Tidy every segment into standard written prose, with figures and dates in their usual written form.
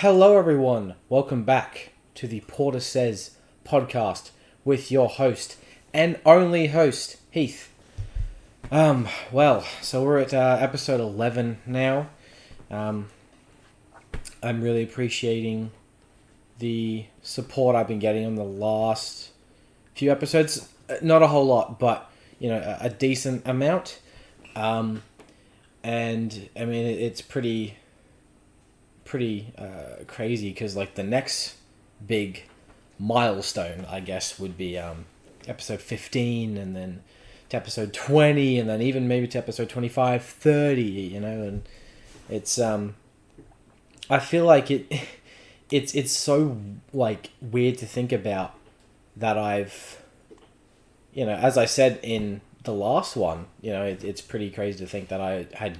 Hello everyone, welcome back to the Porter Says podcast with your host and only host, Heath. So we're at episode 11 now. I'm really appreciating the support I've been getting on the last few episodes. Not a whole lot, but, a decent amount. And, I mean, it's pretty crazy because the next big milestone, I guess, would be episode 15, and then to episode 20, and then even maybe to episode 25, 30, and it's I feel like it's so weird to think about that I've, as I said in the last one, it's pretty crazy to think that I had,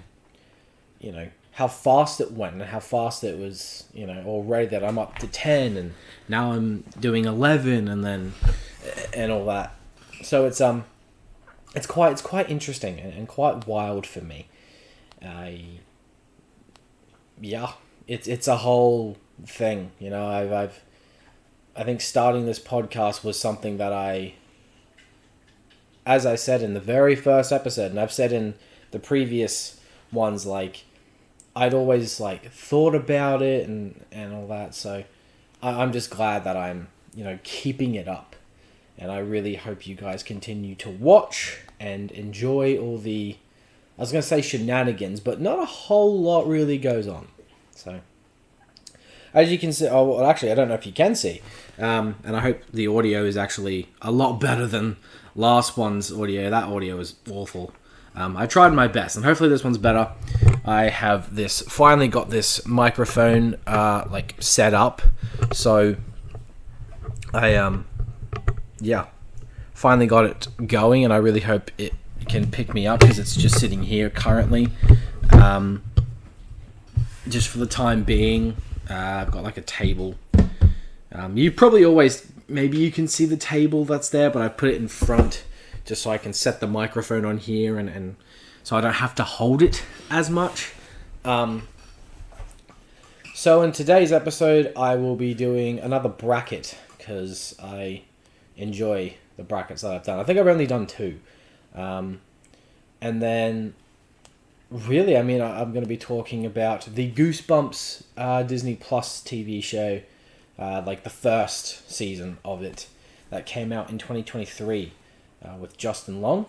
how fast it went and how fast it was, already that I'm up to 10 and now I'm doing 11 and all that. So it's quite interesting and quite wild for me. It's a whole thing, I think starting this podcast was something that as I said in the very first episode, and I've said in the previous ones, I'd always thought about it and all that. So I'm just glad that I'm, keeping it up. And I really hope you guys continue to watch and enjoy all the, I was going to say shenanigans, but not a whole lot really goes on. So as you can see, actually, I don't know if you can see, and I hope the audio is actually a lot better than last one's audio. That audio was awful. I tried my best, and hopefully this one's better. I have finally got this microphone, set up. So, I, finally got it going, and I really hope it can pick me up, because it's just sitting here currently. Just for the time being, I've got a table. You probably maybe you can see the table that's there, but I put it in front, just so I can set the microphone on here and so I don't have to hold it as much. So in today's episode, I will be doing another bracket because I enjoy the brackets that I've done. I think I've only done 2. And then really, I'm going to be talking about the Goosebumps Disney Plus TV show, the first season of it that came out in 2023. With Justin Long.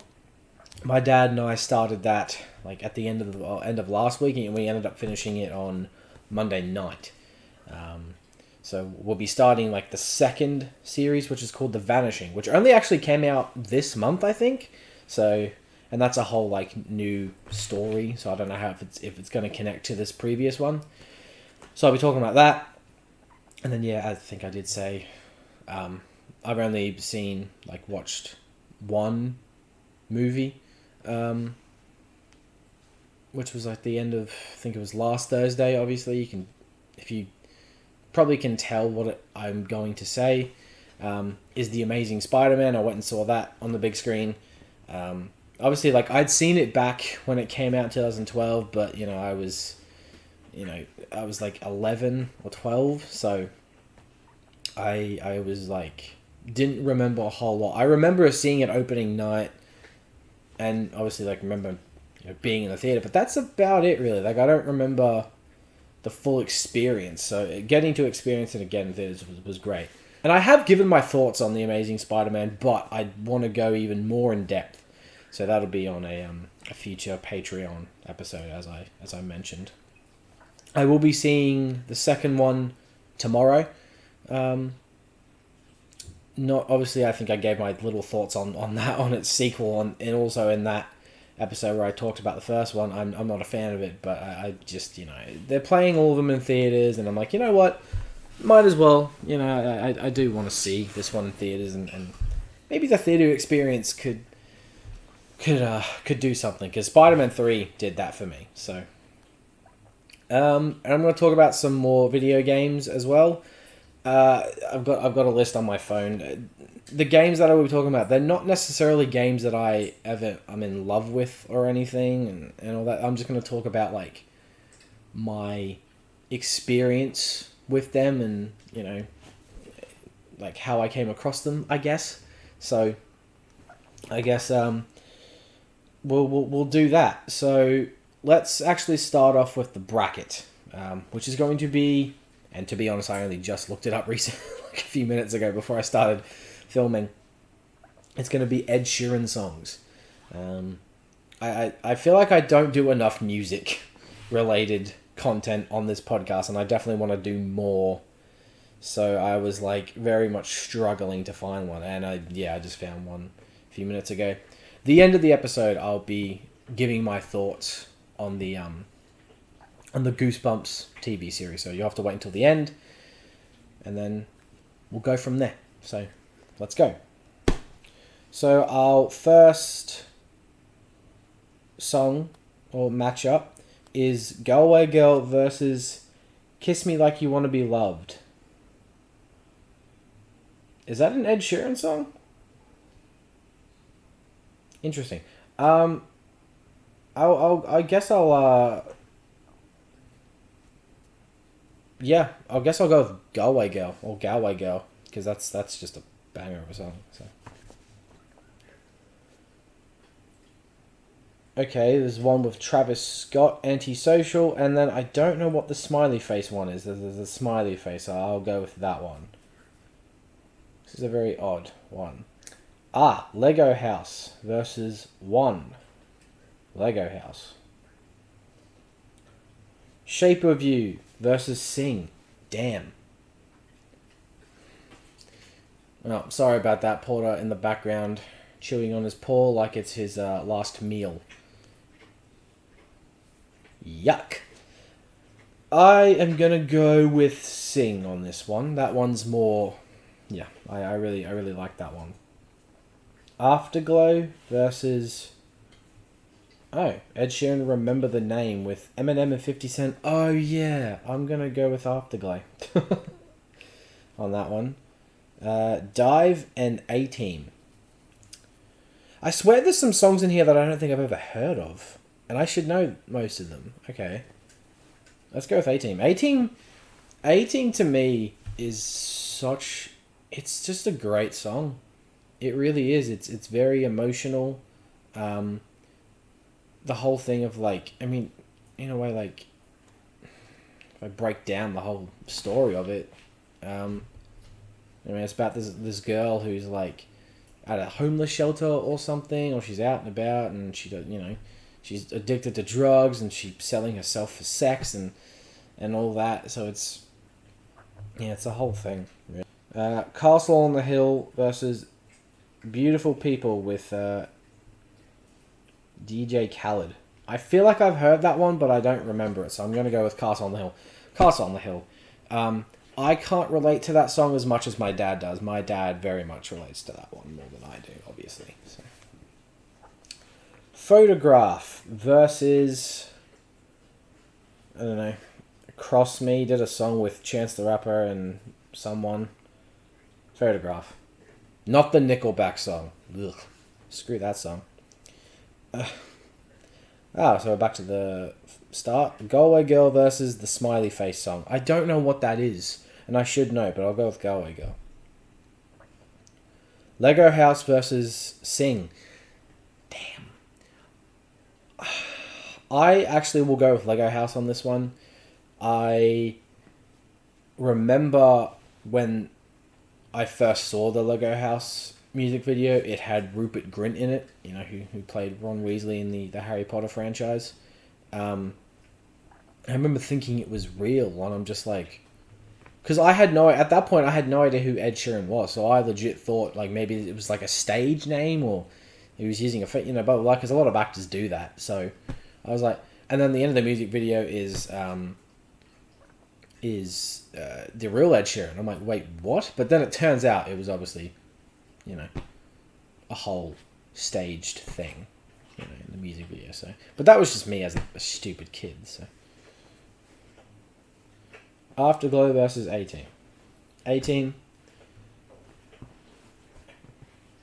My dad and I started that at the end of last week, and we ended up finishing it on Monday night. So we'll be starting the second series, which is called The Vanishing, which only actually came out this month, I think. So, and that's a whole new story. So I don't know if it's going to connect to this previous one. So I'll be talking about that, and then I think I did say I've only seen watched one movie, which was the end of, I think it was last Thursday. Obviously, if you probably can tell what I'm going to say, is The Amazing Spider-Man. I went and saw that on the big screen. Obviously, I'd seen it back when it came out in 2012, but I was 11 or 12, so I was didn't remember a whole lot. I remember seeing it opening night, and obviously remember being in the theater, but that's about it really. I don't remember the full experience. So getting to experience it again in theaters was great. And I have given my thoughts on The Amazing Spider-Man, but I want to go even more in depth. So that'll be on a future Patreon episode, as I mentioned. I will be seeing the second one tomorrow. Not obviously, I think I gave my little thoughts on that, on its sequel, and also in that episode where I talked about the first one. I'm not a fan of it, but I just, they're playing all of them in theaters, and I'm like, you know what, might as well, I do want to see this one in theaters, and maybe the theater experience could do something, because Spider-Man 3 did that for me. So, and I'm going to talk about some more video games as well. I've got a list on my phone. The games that I will be talking about, they're not necessarily games that I'm in love with or anything and all that. I'm just going to talk about my experience with them, and like how I came across them, I guess. So I guess we'll do that. So let's actually start off with the bracket, which is going to be, and to be honest, I only just looked it up recently, like a few minutes ago before I started filming. It's going to be Ed Sheeran songs. I feel like I don't do enough music related content on this podcast, and I definitely want to do more. So I was like very much struggling to find one, and I just found one a few minutes ago. The end of the episode, I'll be giving my thoughts on the Goosebumps TV series. So you have to wait until the end, and then we'll go from there. So let's go. So our first song or matchup is Go Away Girl versus Kiss Me Like You Want to Be Loved. Is that an Ed Sheeran song? Interesting. I guess I'll go with Go Away Girl or Galway Girl, because that's just a banger of a song. So. Okay, there's one with Travis Scott, Antisocial, and then I don't know what the smiley face one is. There's a smiley face, so I'll go with that one. This is a very odd one. Lego House versus One. Lego House. Shape of You versus Sing. Damn. Oh, sorry about that. Porter in the background chewing on his paw like it's his last meal. Yuck. I am gonna go with Sing on this one. That one's more... Yeah, I really like that one. Afterglow versus... Ed Sheeran, Remember the Name with Eminem and 50 Cent. Oh yeah, I'm gonna go with Afterglow on that one. Dive and A-Team. I swear there's some songs in here that I don't think I've ever heard of, and I should know most of them. Okay, let's go with A-Team. A-Team to me is such... It's just a great song. It really is. It's very emotional. The whole thing of like, I mean, in a way, like, if I break down the whole story of it, I mean, it's about this girl who's like at a homeless shelter or something, or she's out and about, and she's addicted to drugs, and she's selling herself for sex and all that. So it's a whole thing. Really. Castle on the Hill versus Beautiful People with DJ Khaled. I feel like I've heard that one, but I don't remember it, so I'm going to go with Castle on the Hill. Castle on the Hill. I can't relate to that song as much as my dad does. My dad very much relates to that one more than I do, obviously. So. Photograph versus... I don't know. Cross Me did a song with Chance the Rapper and someone. Photograph. Not the Nickelback song. Ugh. Screw that song. So we're back to the start. Go Away Girl versus the Smiley Face song. I don't know what that is, and I should know, but I'll go with Go Away Girl. Lego House versus Sing. Damn. I actually will go with Lego House on this one. I remember when I first saw the Lego House music video, it had Rupert Grint in it, who played Ron Weasley in the Harry Potter franchise. I remember thinking it was real, and I'm just like... Because at that point, I had no idea who Ed Sheeran was, so I legit thought, like, maybe it was like a stage name, or he was using blah, blah, blah, because a lot of actors do that, so I was like... And then the end of the music video is the real Ed Sheeran. I'm like, wait, what? But then it turns out it was obviously, a whole staged thing, in the music video. So, but that was just me as a stupid kid. So, Afterglow versus A-Team. A-Team.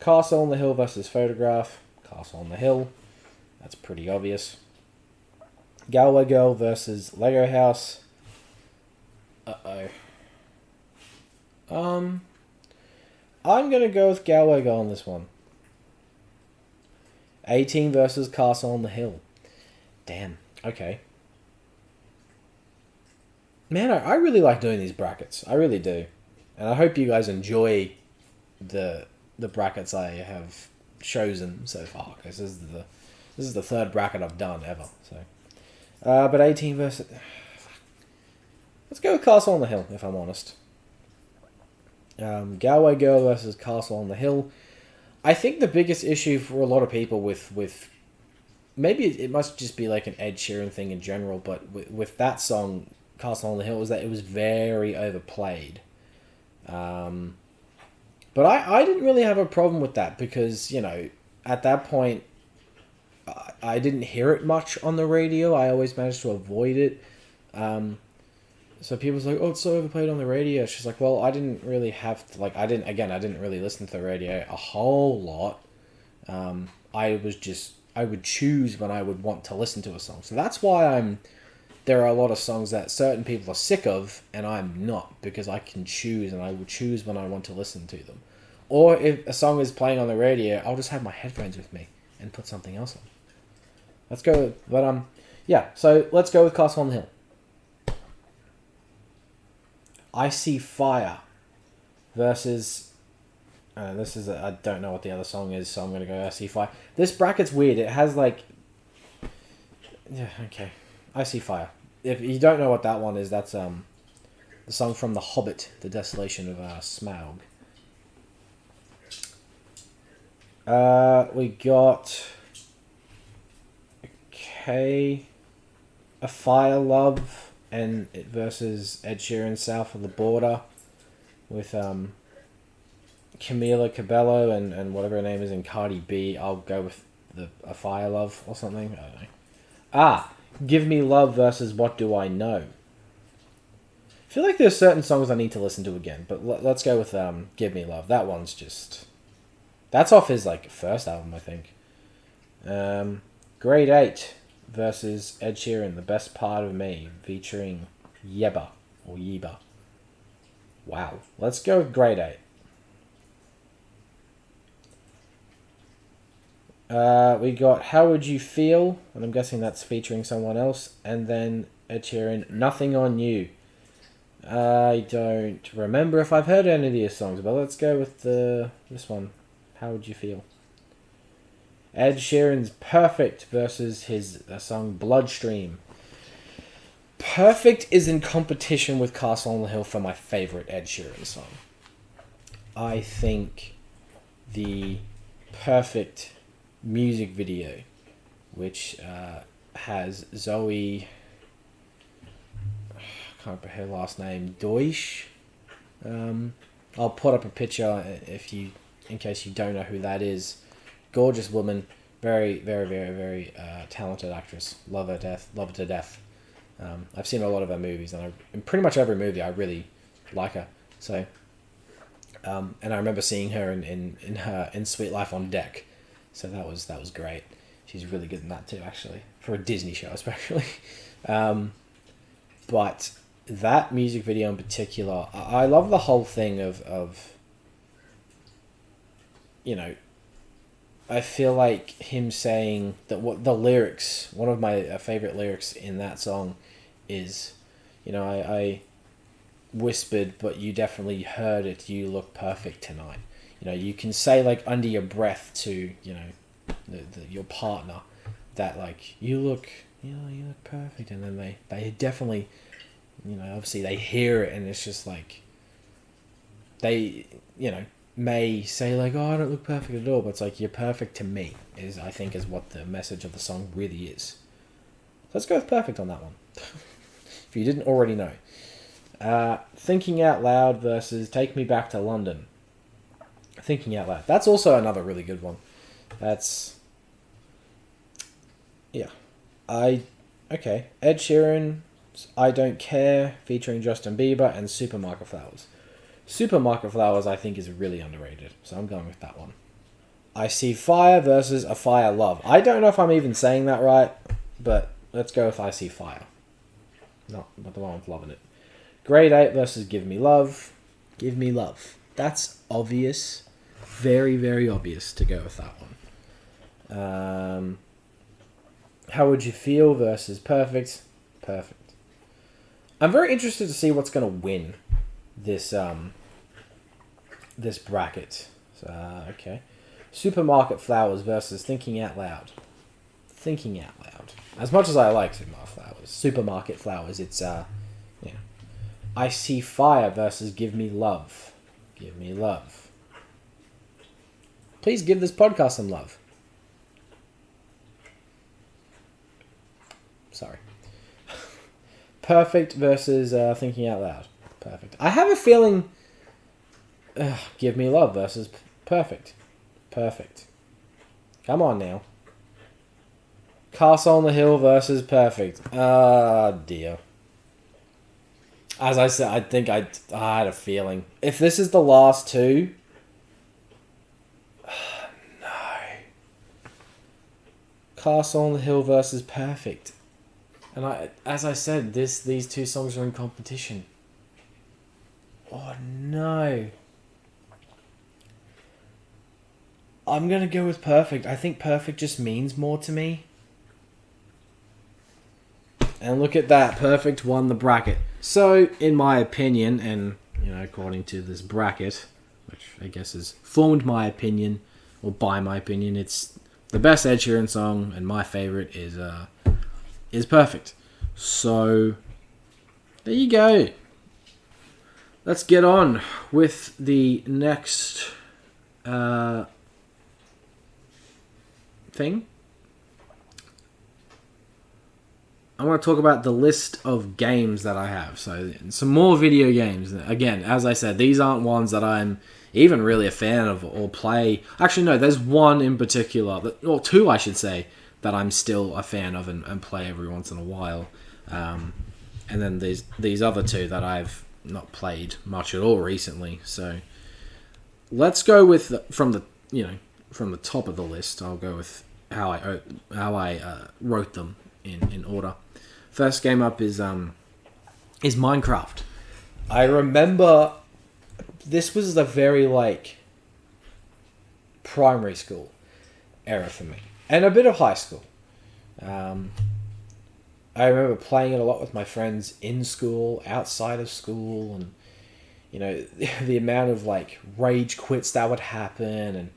Castle on the Hill versus Photograph. Castle on the Hill. That's pretty obvious. Galway Girl versus Lego House. Uh-oh. Um, I'm gonna go with Galway Girl on this one. 18 versus Castle on the Hill. Damn. Okay. Man, I really like doing these brackets. I really do, and I hope you guys enjoy the brackets I have chosen so far. Because this is the third bracket I've done ever. So, but 18 versus. Let's go with Castle on the Hill, if I'm honest. Galway Girl versus Castle on the Hill. I think the biggest issue for a lot of people with maybe it must just be like an Ed Sheeran thing in general, but with that song, Castle on the Hill, was that it was very overplayed. But I didn't really have a problem with that because, you know, at that point, I didn't hear it much on the radio. I always managed to avoid it. So people's like, oh, it's so overplayed on the radio. She's like, well, I didn't really have to, like, I didn't really listen to the radio a whole lot. I would choose when I would want to listen to a song. So that's why there are a lot of songs that certain people are sick of, and I'm not, because I can choose, and I will choose when I want to listen to them. Or if a song is playing on the radio, I'll just have my headphones with me and put something else on. Let's go, so let's go with Castle on the Hill. I See Fire versus, I don't know what the other song is, so I'm going to go I See Fire. This bracket's weird. It has like, yeah, okay. I See Fire. If you don't know what that one is, that's the song from The Hobbit, The Desolation of Smaug. We got A Fire Love and versus Ed Sheeran, South of the Border, with Camila Cabello and whatever her name is, and Cardi B. I'll go with A Fire Love or something. I don't know. Give Me Love versus What Do I Know. I feel like there's certain songs I need to listen to again, but let's go with Give Me Love. That one's just... That's off his like first album, I think. Grade 8 versus Ed Sheeran, The Best Part of Me, featuring Yeba. Wow. Let's go with Grade 8. We got How Would You Feel, and I'm guessing that's featuring someone else, and then Ed Sheeran, Nothing on You. I don't remember if I've heard any of these songs, but let's go with this one. How Would You Feel? Ed Sheeran's Perfect versus his song Bloodstream. Perfect is in competition with Castle on the Hill for my favourite Ed Sheeran song. I think the Perfect music video, which has Zoe, I can't remember her last name, Deutsch. I'll put up a picture in case you don't know who that is. Gorgeous woman, very, very, very, very talented actress. Love her to death. I've seen a lot of her movies, and in pretty much every movie I really like her. So, and I remember seeing her in Sweet Life on Deck. So that was great. She's really good in that too, actually, for a Disney show especially. But that music video in particular, I love the whole thing of you know, I feel like him saying that what the lyrics, one of my favorite lyrics in that song is, you know, I whispered, but you definitely heard it. You look perfect tonight. You know, you can say like under your breath to, you know, your partner that like you look perfect, and then they definitely, you know, obviously they hear it, and it's just like they, you know, may say like, oh, I don't look perfect at all, but it's like, you're perfect to me, is what the message of the song really is. Let's go with Perfect on that one. If you didn't already know. Thinking Out Loud versus Take Me Back to London. Thinking Out Loud. That's also another really good one. That's... Yeah. Okay. Ed Sheeran, I Don't Care, featuring Justin Bieber, and Supermarket Flowers. Supermarket Flowers, I think, is really underrated, so I'm going with that one. I See Fire versus A Fire Love. I don't know if I'm even saying that right, but let's go with I See Fire. Not the one with loving it. Grade 8 versus Give Me Love. Give Me Love. That's obvious. Very, very obvious to go with that one. How Would You Feel versus Perfect. Perfect. I'm very interested to see what's going to win this this bracket. So, okay. Supermarket Flowers versus Thinking Out Loud. Thinking Out Loud. As much as I like Supermarket Flowers, it's I See Fire versus Give Me Love. Give Me Love. Please give this podcast some love. Sorry. Perfect versus Thinking Out Loud. Perfect. I have a feeling Give Me Love versus Perfect. Perfect. Come on now. Castle on the Hill versus Perfect. Ah, dear. As I said, I think I had a feeling. If this is the last two... no. Castle on the Hill versus Perfect. And as I said, these two songs are in competition. Oh, no. I'm going to go with Perfect. I think Perfect just means more to me. And look at that. Perfect won the bracket. So, in my opinion, and, according to this bracket, which I guess has formed my opinion, or by my opinion, it's the best Ed Sheeran song, and my favourite is Perfect. So, there you go. Let's get on with the next thing. I want to talk about the list of games that I have. So, some more video games. Again, as I said, these aren't ones that I'm even really a fan of or play. Actually, no, there's one in particular, or two, I should say, that I'm still a fan of and play every once in a while. And then these other two that I've not played much at all recently. So, let's go with from the top of the list. I'll go with how I wrote them in order. First game up is Minecraft. I remember this was the very primary school era for me, and a bit of high school. I remember playing it a lot with my friends in school, outside of school, and the amount of rage quits that would happen,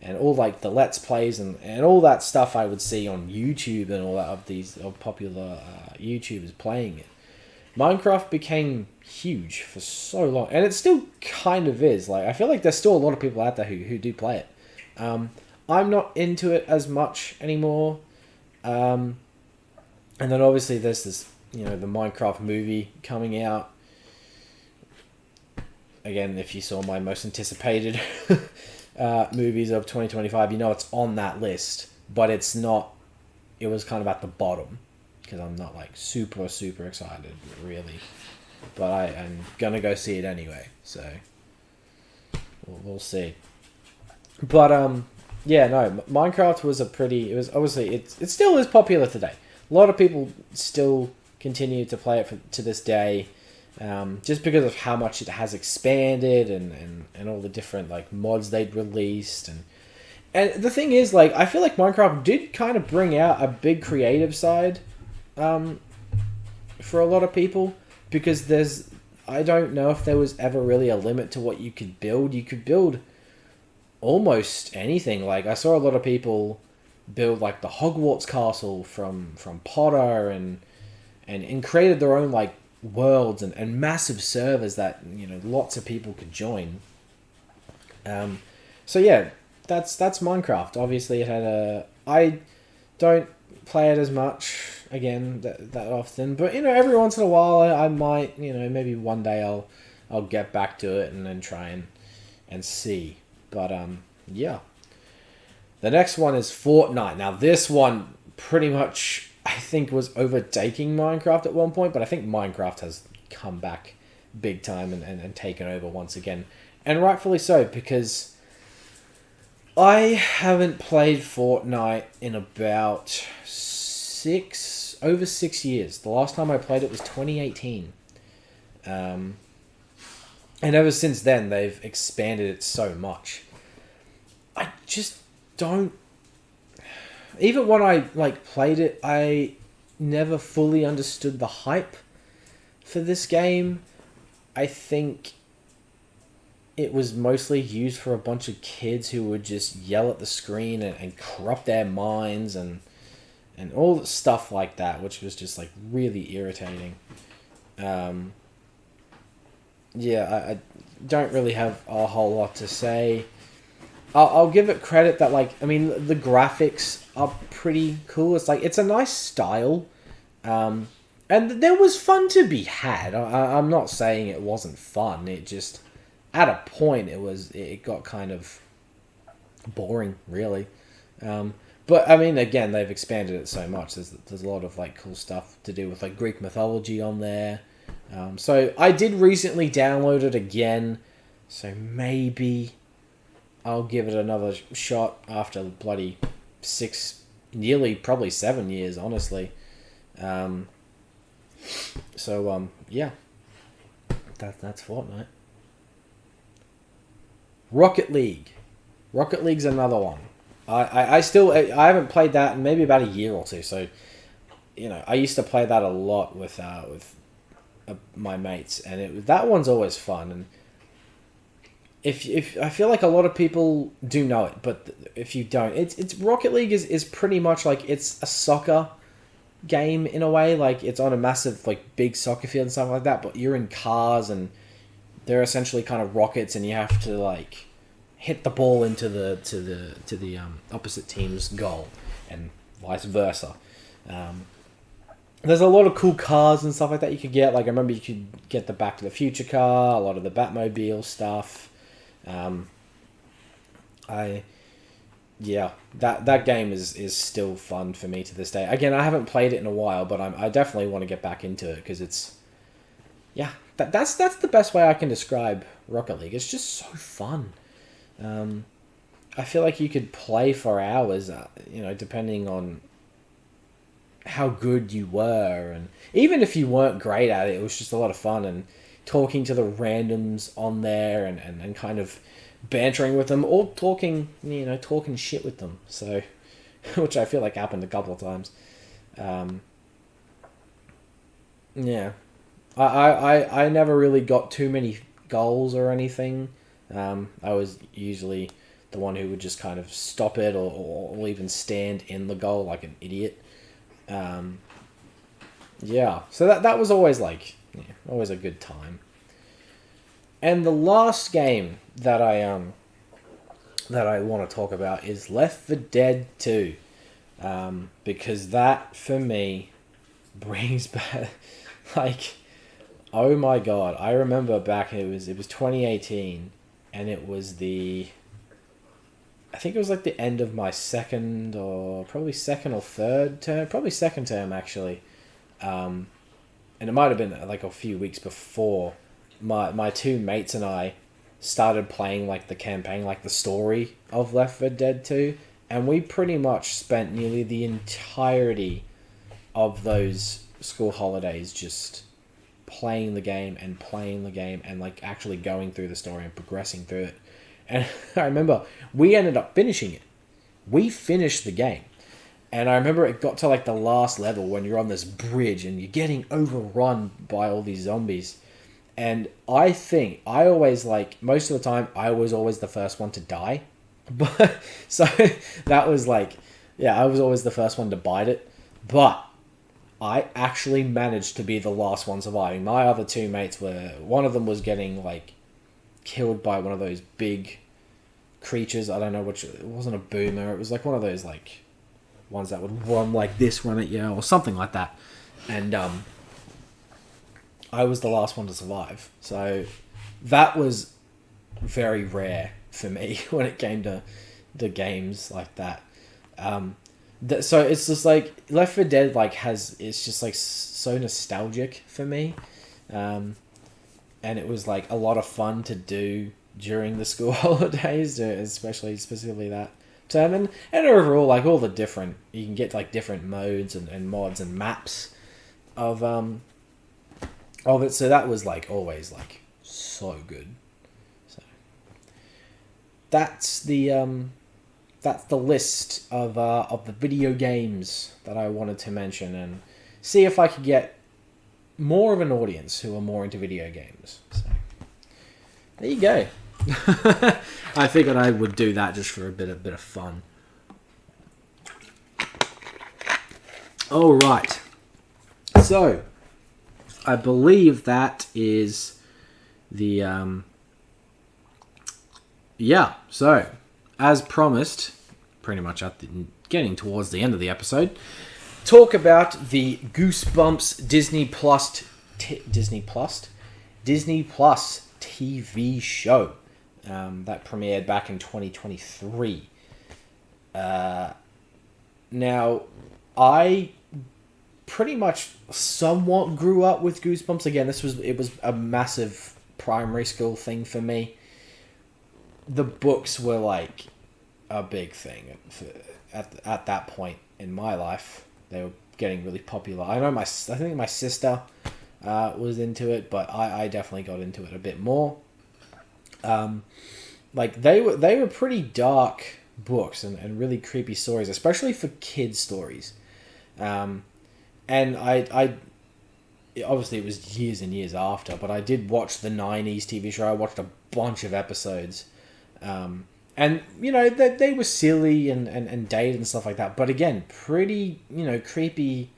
and all the Let's Plays and all that stuff I would see on YouTube and all that of popular YouTubers playing it. Minecraft became huge for so long, and it still kind of is. I feel like there's still a lot of people out there who do play it. I'm not into it as much anymore. And then obviously there's this, the Minecraft movie coming out. Again, if you saw my most anticipated movies of 2025, it's on that list, but it's not. It was kind of at the bottom because I'm not super excited really, but I'm gonna go see it anyway. So we'll see. But Minecraft was it was obviously it still is popular today. A lot of people still continue to play it to this day. Just because of how much it has expanded and all the different mods they'd released and the thing is I feel like Minecraft did kind of bring out a big creative side for a lot of people, because I don't know if there was ever really a limit to what you could build. You could build almost anything. I saw a lot of people build the Hogwarts castle from Potter and created their own worlds and massive servers that lots of people could join. So yeah, that's Minecraft. Obviously, it had I don't play it as much again that often, but every once in a while I might maybe one day I'll get back to it and then try and see. But yeah, the next one is Fortnite. Now this one pretty much I think was overtaking Minecraft at one point, but I think Minecraft has come back big time and taken over once again. And rightfully so, because I haven't played Fortnite in about over 6 years. The last time I played it was 2018. And ever since then, they've expanded it so much. I just don't... Even when I like played it, I never fully understood the hype for this game. I think it was mostly used for a bunch of kids who would just yell at the screen and corrupt their minds and all the stuff like that, which was just like really irritating. I don't really have a whole lot to say. I'll give it credit that, like, I mean, the graphics are pretty cool. It's like, it's a nice style. And there was fun to be had. I'm not saying it wasn't fun. It just, at a point, it got kind of boring, really. But, I mean, again, they've expanded it so much. There's a lot of, like, cool stuff to do with, like, Greek mythology on there. So I did recently download it again. So maybe I'll give it another shot after bloody 6, nearly probably 7 years, honestly. Yeah. That's Fortnite. Rocket League. Rocket League's another one. I haven't played that in maybe about a year or two. So, I used to play that a lot with my mates, and that one's always fun. And if I feel like a lot of people do know it, but if you don't, it's Rocket League is pretty much like, it's a soccer game in a way. Like, it's on a massive, like, big soccer field and stuff like that, but you're in cars and they're essentially kind of rockets, and you have to, like, hit the ball into the opposite team's goal and vice versa. There's a lot of cool cars and stuff like that you could get. Like, I remember you could get the Back to the Future car, a lot of the Batmobile stuff. That game is still fun for me to this day. Again, I haven't played it in a while, but I definitely want to get back into it, because it's, that's the best way I can describe Rocket League. It's just so fun. I feel like you could play for hours, depending on how good you were, and even if you weren't great at it, it was just a lot of fun, and talking to the randoms on there and kind of bantering with them, or talking shit with them. So, which I feel like happened a couple of times. I never really got too many goals or anything. I was usually the one who would just kind of stop it, or even stand in the goal like an idiot. So that was always always a good time. And the last game that I want to talk about is Left 4 Dead 2, because that for me brings back, like, oh my god, I remember back, it was 2018, and it was I think it was like the end of my second or third term, probably second term actually, and it might have been like a few weeks before my two mates and I started playing like the campaign, like the story of Left 4 Dead 2, and we pretty much spent nearly the entirety of those school holidays just playing the game and like actually going through the story and progressing through it. And I remember we ended up finishing it. We finished the game. And I remember it got to like the last level when you're on this bridge and you're getting overrun by all these zombies. And I think I always, like, most of the time, I was always the first one to die. But so that was like, I was always the first one to bite it. But I actually managed to be the last one surviving. My other two mates one of them was getting like killed by one of those big creatures. I don't know which. It wasn't a boomer. It was like one of those like ones that would run like this, run at you, or something like that. And I was the last one to survive. So that was very rare for me when it came to the games like that. So it's just like Left 4 Dead it's just like so nostalgic for me. And it was like a lot of fun to do during the school holidays, specifically that term, and overall, like, all the different, you can get like different modes and mods and maps of it. So that was like always like so good. So that's the list of the video games that I wanted to mention, and see if I could get more of an audience who are more into video games. So there you go. I figured I would do that just for a bit of fun. All right. So I believe that is the So as promised, pretty much getting towards the end of the episode, talk about the Goosebumps Disney Plus TV show that premiered back in 2023. Now, I pretty much somewhat grew up with Goosebumps. Again, it was a massive primary school thing for me. The books were like a big thing at that point in my life. They were getting really popular. I think my sister was into it, but I definitely got into it a bit more. Like they were pretty dark books and really creepy stories, especially for kids' stories. And I obviously it was years and years after, but I did watch the 90s TV show. I watched a bunch of episodes. And, you know, they were silly and dated and stuff like that. But again, pretty, you know, creepy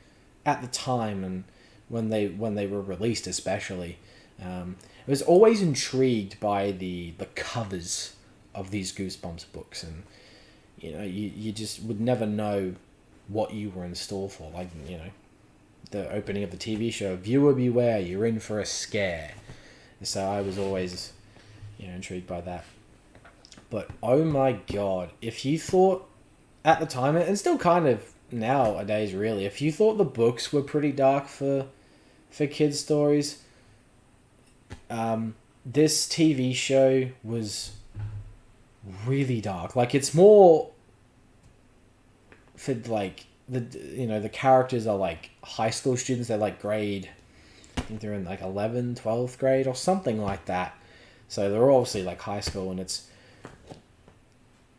at the time and when they were released especially. I was always intrigued by the covers of these Goosebumps books. And, you know, you just would never know what you were in store for. Like, you know, the opening of the TV show, viewer beware, you're in for a scare. So I was always, you know, intrigued by that. But oh my god, if you thought at the time, and still kind of nowadays really, if you thought the books were pretty dark for kids' stories, this TV show was really dark. Like, it's more for like the characters are like high school students. They're like grade, I think they're in like 11th, 12th grade or something like that. So they're obviously like high school, and it's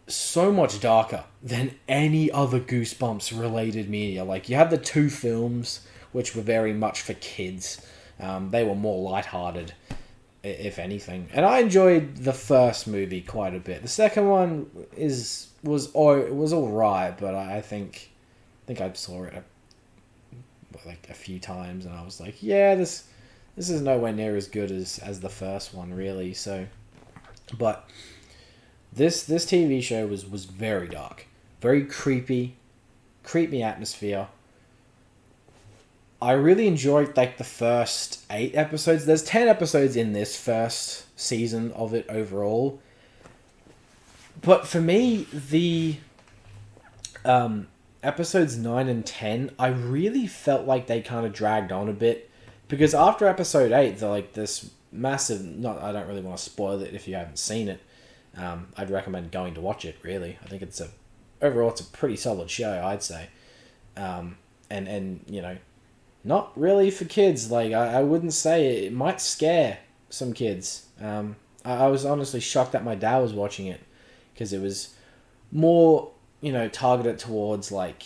so much darker than any other Goosebumps related media. Like, you had the 2 films, which were very much for kids. They were more lighthearted, if anything. And I enjoyed the first movie quite a bit. The second one was alright, but I think I saw it like a few times, and I was like, yeah, this is nowhere near as good as the first one, really. So, but This TV show was very dark, very creepy atmosphere. I really enjoyed like the first 8 episodes. There's 10 episodes in this first season of it overall. But for me, the episodes 9 and 10, I really felt like they kind of dragged on a bit. Because after episode 8, they're like this massive... I don't really want to spoil it if you haven't seen it. I'd recommend going to watch it, really. I think overall it's a pretty solid show, I'd say. And you know, not really for kids. Like, I wouldn't say it might scare some kids. I was honestly shocked that my dad was watching it, because it was more, you know, targeted towards like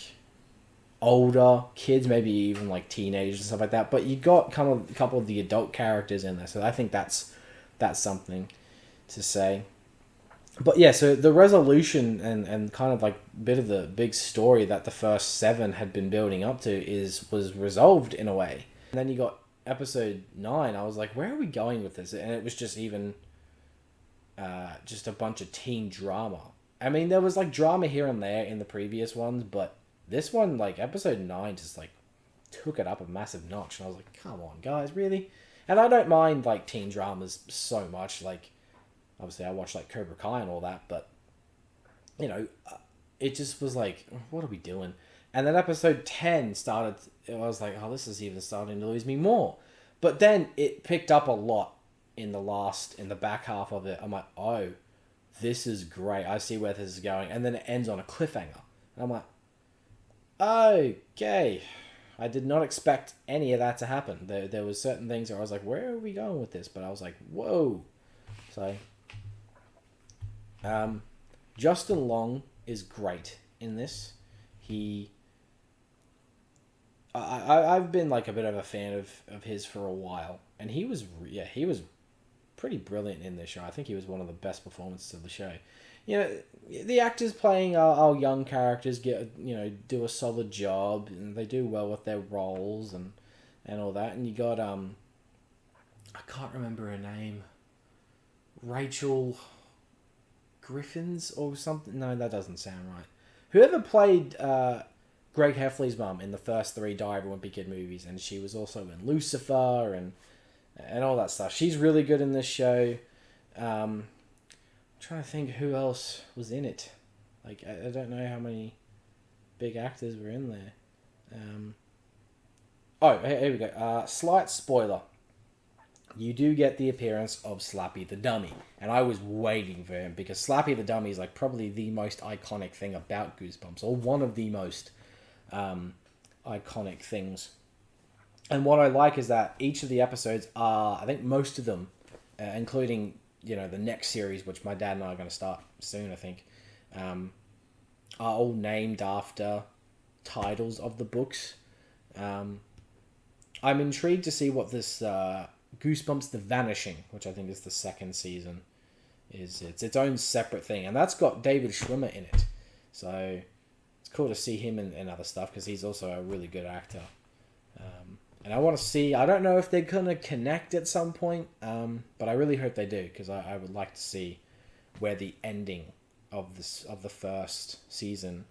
older kids, maybe even like teenagers and stuff like that. But you got kind of a couple of the adult characters in there, so I think that's something to say. But yeah, so the resolution and kind of like bit of the big story that the first 7 had been building up to was resolved in a way. And then you got episode 9. I was like, where are we going with this? And it was just even just a bunch of teen drama. I mean, there was like drama here and there in the previous ones, but this one, like episode 9, just like took it up a massive notch. And I was like, come on, guys, really? And I don't mind like teen dramas so much. Like, obviously, I watched like Cobra Kai and all that, but you know, it just was like, what are we doing? And then episode 10 started. I was like, oh, this is even starting to lose me more. But then it picked up a lot in the back half of it. I'm like, oh, this is great. I see where this is going. And then it ends on a cliffhanger, and I'm like, okay, I did not expect any of that to happen. There was certain things where I was like, where are we going with this? But I was like, whoa. So, Justin Long is great in this. I've been like a bit of a fan of his for a while, and he was pretty brilliant in this show. I think he was one of the best performances of the show. The actors playing our young characters do a solid job, and they do well with their roles and all that. And you got I can't remember her name, Rachel Griffins or something. No, that doesn't sound right. Whoever played Greg Heffley's mum in the first 3 Die Every Wimpy Kid movies, and she was also in Lucifer and all that stuff. She's really good in this show. I'm trying to think who else was in it. Like, I don't know how many big actors were in there. Here we go. Slight spoiler. You do get the appearance of Slappy the Dummy. And I was waiting for him, because Slappy the Dummy is like probably the most iconic thing about Goosebumps, or one of the most iconic things. And what I like is that each of the episodes are, I think most of them, including the next series, which my dad and I are going to start soon, I think, are all named after titles of the books. I'm intrigued to see what this Goosebumps The Vanishing, which I think is the second season, is. It's its own separate thing, and that's got David Schwimmer in it. So it's cool to see him in other stuff, because he's also a really good actor. And I want to see, I don't know if they're going to connect at some point, but I really hope they do, because I would like to see where the ending of the first season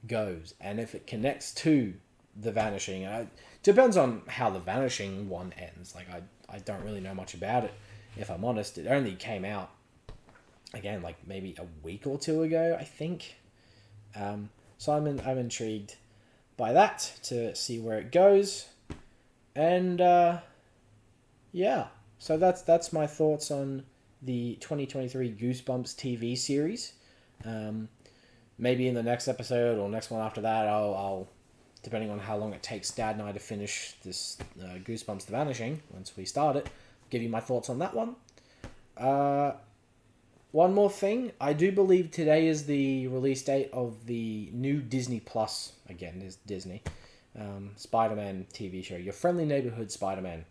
goes. And if it connects to The Vanishing, it depends on how The Vanishing one ends. Like, I don't really know much about it, if I'm honest. It only came out, again, like maybe a week or 2 ago, I think. So I'm intrigued by that to see where it goes. And so that's my thoughts on the 2023 Goosebumps TV series. Maybe in the next episode or next one after that, I'll depending on how long it takes Dad and I to finish this Goosebumps The Vanishing, once we start it, give you my thoughts on that one. One more thing, I do believe today is the release date of the new Disney Plus, again, is Disney, Spider-Man TV show, Your Friendly Neighborhood Spider-Man.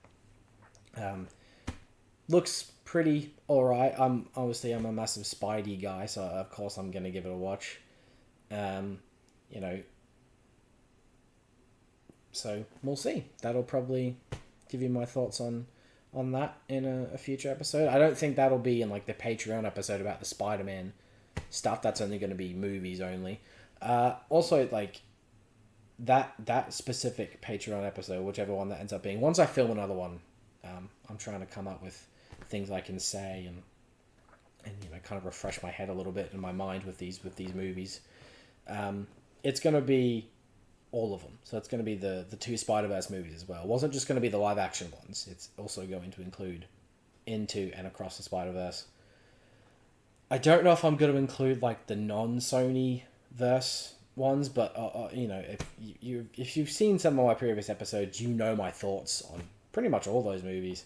Looks pretty alright. I'm a massive Spidey guy, so of course I'm going to give it a watch. So we'll see. That'll probably give you my thoughts on that in a future episode. I don't think that'll be in like the Patreon episode about the Spider-Man stuff. That's only going to be movies only. Also, like that specific Patreon episode, whichever one that ends up being, once I film another one, I'm trying to come up with things I can say and kind of refresh my head a little bit in my mind with these movies. It's going to be all of them. So it's going to be the 2 Spider-Verse movies as well. It wasn't just going to be the live action ones. It's also going to include Into and Across the Spider-Verse. I don't know if I'm going to include like the non-Sony verse ones, but if you've seen some of my previous episodes, you know my thoughts on pretty much all those movies.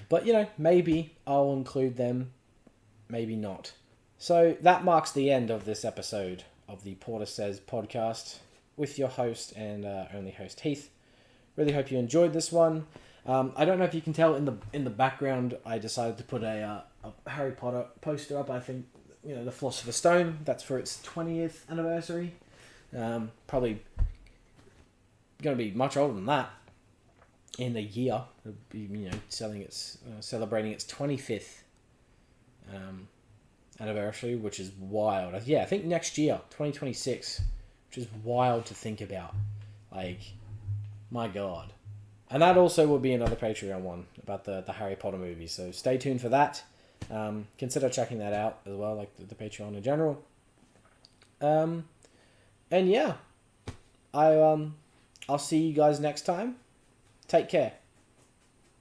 But maybe I'll include them, maybe not. So that marks the end of this episode of the Porter Says podcast with your host and only host Heath. Really hope you enjoyed this one. I don't know if you can tell in the background, I decided to put a Harry Potter poster up. I think the Philosopher's Stone. That's for its 20th anniversary. Probably going to be much older than that in a year. It'll be celebrating its 25th anniversary, which is wild. I think next year, 2026, which is wild to think about. Like, my God. And that also will be another Patreon one about the Harry Potter movie. So stay tuned for that. Consider checking that out as well, like the Patreon in general. And yeah, I'll see you guys next time. Take care.